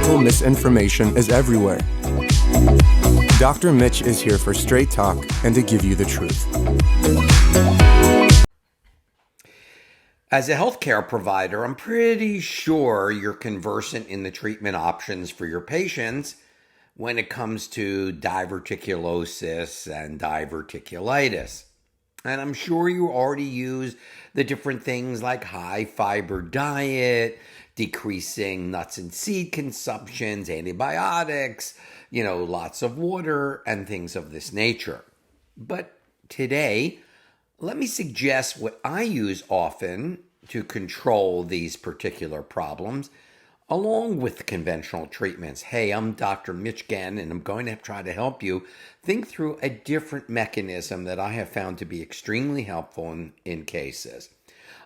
medical misinformation is everywhere. Dr. Mitch is here for straight talk and to give you the truth. As a healthcare provider, I'm pretty sure you're conversant in the treatment options for your patients when it comes to diverticulosis and diverticulitis. And I'm sure you already use the different things like high fiber diet, decreasing nuts and seed consumptions, antibiotics, lots of water and things of this nature. But today, let me suggest what I use often to control these particular problems, along with conventional treatments. Hey, I'm Dr. Mitch Ghen, and I'm going to try to help you think through a different mechanism that I have found to be extremely helpful in cases.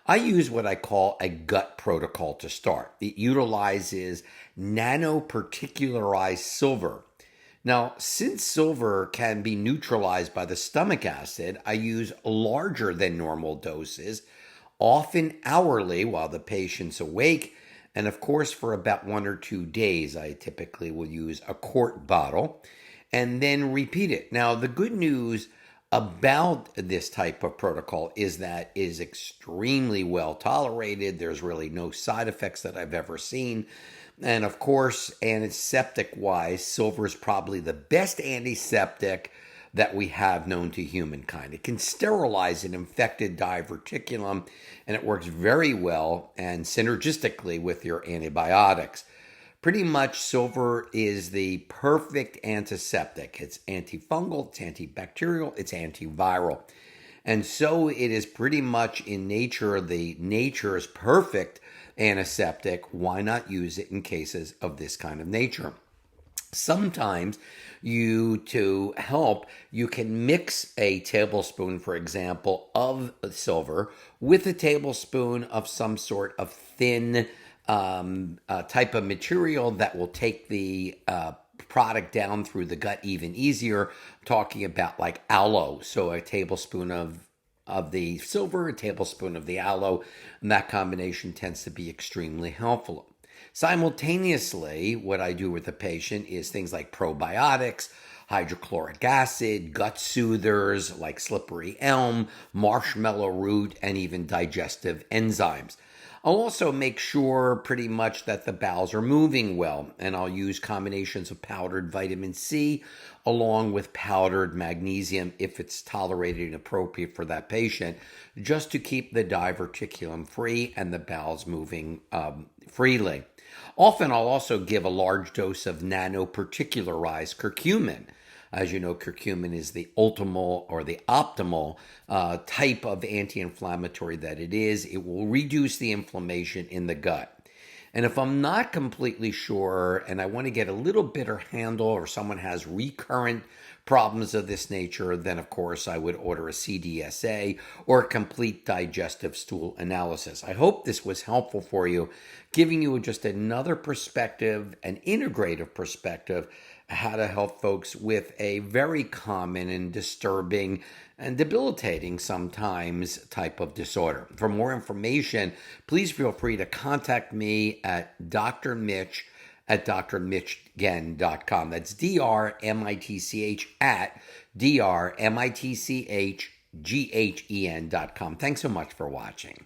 I use what I call a gut protocol to start. It utilizes nanoparticularized silver. Now, since silver can be neutralized by the stomach acid, I use larger than normal doses, often hourly while the patient's awake. And of course, for about 1 or 2 days, I typically will use a quart bottle and then repeat it. Now, the good news about this type of protocol is that it is extremely well tolerated. There's really no side effects that I've ever seen. And of course, antiseptic-wise, silver is probably the best antiseptic that we have known to humankind. It can sterilize an infected diverticulum, and it works very well and synergistically with your antibiotics. Pretty much, silver is the perfect antiseptic. It's antifungal, it's antibacterial, it's antiviral. And so it is pretty much in nature, nature's perfect antiseptic. Why not use it in cases of this kind of nature? Sometimes to help, you can mix a tablespoon, for example, of silver with a tablespoon of some sort of thin type of material that will take the product down through the gut even easier. Talking about like aloe, so a tablespoon of the silver, a tablespoon of the aloe, and that combination tends to be extremely helpful. Simultaneously, what I do with the patient is things like probiotics, hydrochloric acid, gut soothers like slippery elm, marshmallow root, and even digestive enzymes. I'll also make sure pretty much that the bowels are moving well, and I'll use combinations of powdered vitamin C along with powdered magnesium if it's tolerated and appropriate for that patient, just to keep the diverticulum free and the bowels moving freely. Often I'll also give a large dose of nanoparticularized curcumin. As you know, curcumin is the optimal type of anti-inflammatory that it is. It will reduce the inflammation in the gut. And if I'm not completely sure and I want to get a little better handle, or someone has recurrent problems of this nature, then of course I would order a CDSA or a complete digestive stool analysis. I hope this was helpful for you, giving you just another perspective, an integrative perspective, how to help folks with a very common and disturbing and debilitating sometimes type of disorder. For more information, please feel free to contact me at Dr. Mitch at drmitchghen.com. That's DRMITCH at DRMITCHGHEN.com. Thanks so much for watching.